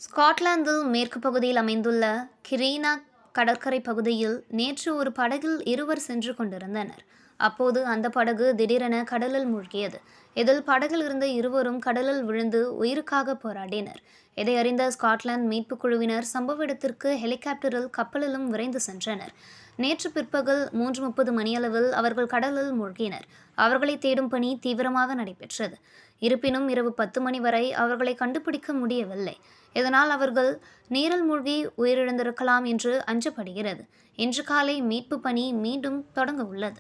ஸ்காட்லாந்தில் மேற்கு பகுதியில் அமைந்துள்ள கிரீனா கடற்கரை பகுதியில் நேற்று ஒரு படகில் இருவர் சென்று கொண்டிருந்தனர். அப்போது அந்த படகு திடீரென கடலில் மூழ்கியது. இதில் படகில் இருந்த இருவரும் கடலில் விழுந்து உயிருக்காக போராடினர். இதை அறிந்த ஸ்காட்லாந்து மீட்புக் குழுவினர் சம்பவ இடத்திற்கு ஹெலிகாப்டரில் கப்பலிலும் விரைந்து சென்றனர். நேற்று பிற்பகல் 3:30 மணியளவில் அவர்கள் கடலில் மூழ்கினர். அவர்களை தேடும் பணி தீவிரமாக நடைபெற்றது. இருப்பினும் இரவு 10 மணி வரை அவர்களை கண்டுபிடிக்க முடியவில்லை. இதனால் அவர்கள் நீரில் மூழ்கி உயிரிழந்திருக்கலாம் என்று அஞ்சப்படுகிறது. இன்று காலை மீட்பு பணி மீண்டும் தொடங்க உள்ளது.